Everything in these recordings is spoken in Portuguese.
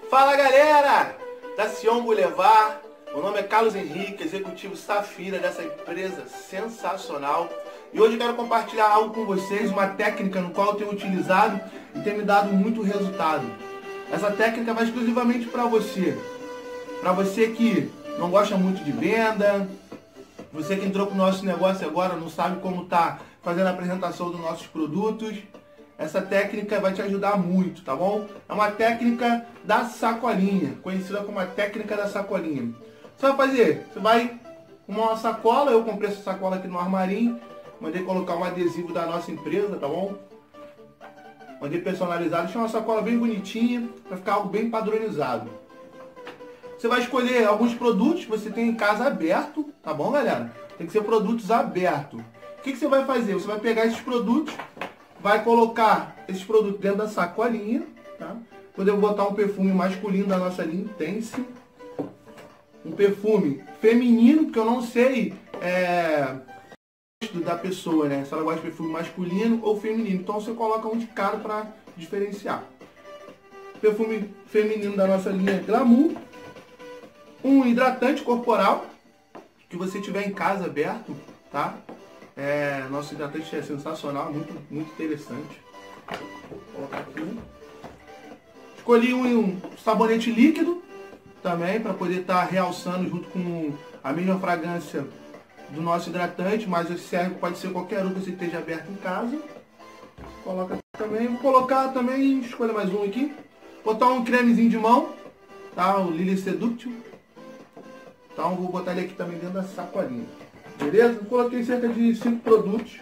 Fala galera da Sion Boulevard, meu nome é Carlos Henrique, executivo Safira dessa empresa sensacional. E hoje eu quero compartilhar algo com vocês, uma técnica no qual eu tenho utilizado e tem me dado muito resultado. Essa técnica vai exclusivamente para você que não gosta muito de venda, você que entrou para o nosso negócio agora, não sabe como tá fazendo a apresentação dos nossos produtos. Essa técnica vai te ajudar muito, tá bom? É uma técnica da sacolinha, conhecida como a técnica da sacolinha. Você vai fazer, você vai com uma sacola, eu comprei essa sacola aqui no armarinho, mandei colocar um adesivo da nossa empresa, tá bom? Mandei personalizado, deixa uma sacola bem bonitinha, para ficar algo bem padronizado. Você vai escolher alguns produtos que você tem em casa aberto, tá bom, galera? Tem que ser produtos abertos. O que você vai fazer? Você vai pegar esses produtos, vai colocar esses produtos dentro da sacolinha, tá? Podemos botar um perfume masculino da nossa linha Intense, um perfume feminino, porque eu não sei da pessoa, né? Se ela gosta de perfume masculino ou feminino. Então você coloca um de cada para diferenciar. Perfume feminino da nossa linha Glamour, um hidratante corporal que você tiver em casa aberto, tá? Nosso hidratante é sensacional, muito interessante. Vou colocar aqui. Escolhi um sabonete líquido também, para poder estar realçando junto com a mesma fragrância do nosso hidratante, mas esse serve, pode ser qualquer um que você esteja aberto em casa. Coloca também, vou colocar também, escolha mais um aqui. Botar um cremezinho de mão, tá? O Lily Seductive. Então vou botar ele aqui também dentro da sacolinha. Beleza? Coloquei cerca de 5 produtos.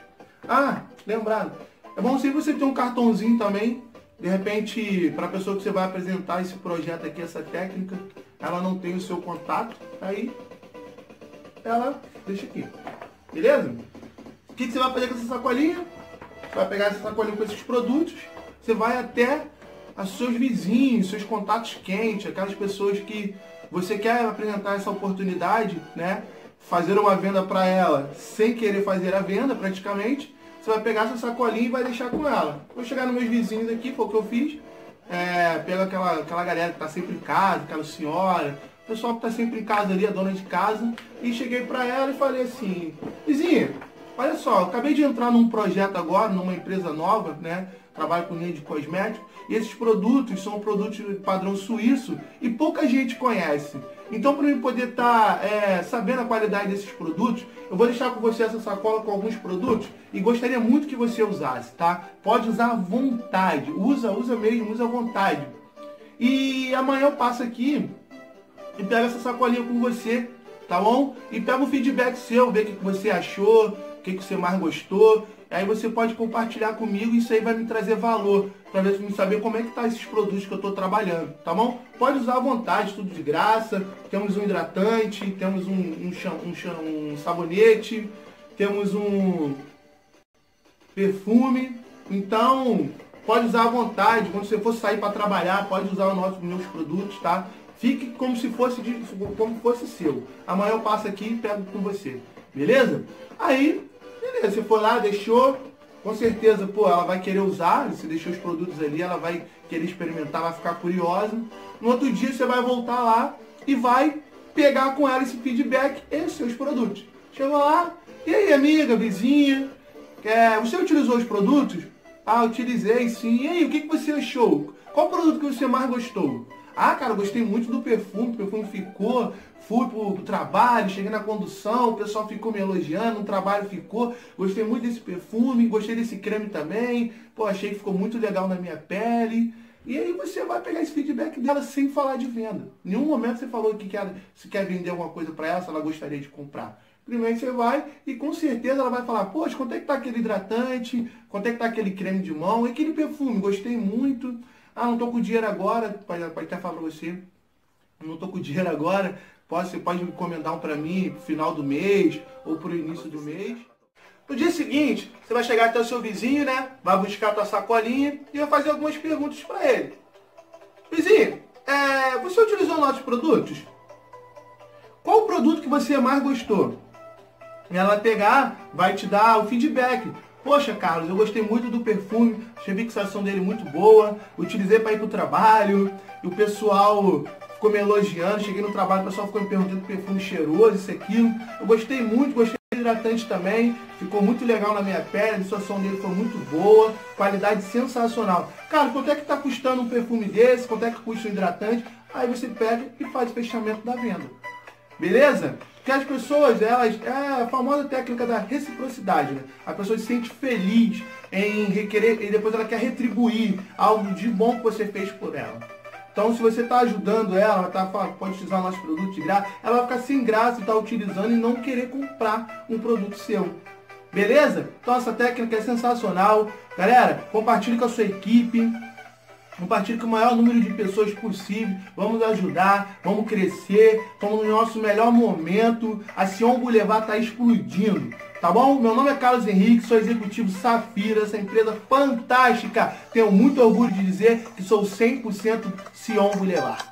Ah, lembrando, é bom se você ter um cartãozinho também. De repente, para a pessoa que você vai apresentar esse projeto aqui, essa técnica, ela não tem o seu contato, aí ela deixa aqui. Beleza? O que você vai fazer com essa sacolinha? Você vai pegar essa sacolinha com esses produtos, você vai até os seus vizinhos, seus contatos quentes, aquelas pessoas que você quer apresentar essa oportunidade, né? Fazer uma venda para ela sem querer fazer a venda praticamente. Você vai pegar essa sacolinha e vai deixar com ela. Vou chegar nos meus vizinhos aqui, foi o que eu fiz. Pego aquela galera que está sempre em casa, aquela senhora, o pessoal que está sempre em casa ali, a dona de casa. E cheguei para ela e falei assim: vizinha, olha só, eu acabei de entrar num projeto agora, numa empresa nova, né? Trabalho com linha de cosméticos. E esses produtos são produtos padrão suíço e pouca gente conhece. Então, para eu poder estar sabendo a qualidade desses produtos, eu vou deixar com você essa sacola com alguns produtos e gostaria muito que você usasse, tá? Pode usar à vontade, usa mesmo, usa à vontade. E amanhã eu passo aqui e pego essa sacolinha com você, tá bom? E pego o feedback seu, ver o que você achou, o que você mais gostou. Aí você pode compartilhar comigo e isso aí vai me trazer valor, para ver me saber como é que tá esses produtos que eu estou trabalhando, tá bom? Pode usar à vontade, tudo de graça. Temos um hidratante, temos um sabonete, temos um perfume. Então, pode usar à vontade. Quando você for sair para trabalhar, pode usar os meus produtos, tá? Fique como se fosse seu. Amanhã eu passo aqui e pego com você, beleza? Aí, beleza, você foi lá, deixou, com certeza, ela vai querer usar, você deixou os produtos ali, ela vai querer experimentar, vai ficar curiosa. No outro dia você vai voltar lá e vai pegar com ela esse feedback e os seus produtos. Chegou lá, e aí amiga, vizinha, você utilizou os produtos? Ah, utilizei sim. E aí, o que você achou? Qual produto que você mais gostou? Ah, cara, gostei muito do perfume, o perfume ficou, fui pro trabalho, cheguei na condução, o pessoal ficou me elogiando, no trabalho ficou, gostei muito desse perfume, gostei desse creme também, achei que ficou muito legal na minha pele. E aí você vai pegar esse feedback dela sem falar de venda. Em nenhum momento você falou que se quer vender alguma coisa para ela, se ela gostaria de comprar. Primeiro você vai e com certeza ela vai falar: poxa, quanto é que tá aquele hidratante, quanto é que tá aquele creme de mão, e aquele perfume, gostei muito. Ah, não tô com dinheiro agora, pode até falar pra você, não tô com dinheiro agora, você pode me encomendar um pra mim pro final do mês ou pro início do mês. No dia seguinte, você vai chegar até o seu vizinho, né? Vai buscar a tua sacolinha e vai fazer algumas perguntas pra ele. Vizinho, você utilizou nossos produtos? Qual o produto que você mais gostou? Ela vai pegar, vai te dar o feedback. Poxa, Carlos, eu gostei muito do perfume, achei a fixação dele muito boa, utilizei para ir pro trabalho, e o pessoal ficou me elogiando, cheguei no trabalho, o pessoal ficou me perguntando do perfume cheiroso, isso e aquilo. Eu gostei muito, gostei do hidratante também, ficou muito legal na minha pele, a fixação dele foi muito boa, qualidade sensacional. Cara, quanto é que tá custando um perfume desse, quanto é que custa um hidratante? Aí você pega e faz o fechamento da venda. Beleza? Porque as pessoas, elas, é a famosa técnica da reciprocidade, né? A pessoa se sente feliz em requerer e depois ela quer retribuir algo de bom que você fez por ela. Então, se você está ajudando ela pode utilizar nosso produto de graça, ela vai ficar sem graça de estar utilizando e não querer comprar um produto seu. Beleza? Então, essa técnica é sensacional. Galera, compartilhe com a sua equipe. Compartilhe com o maior número de pessoas possível. Vamos ajudar, vamos crescer. Estamos no nosso melhor momento. A Sion Boulevard está explodindo. Tá bom? Meu nome é Carlos Henrique, sou executivo Safira, essa empresa fantástica. Tenho muito orgulho de dizer que sou 100% Sion Boulevard.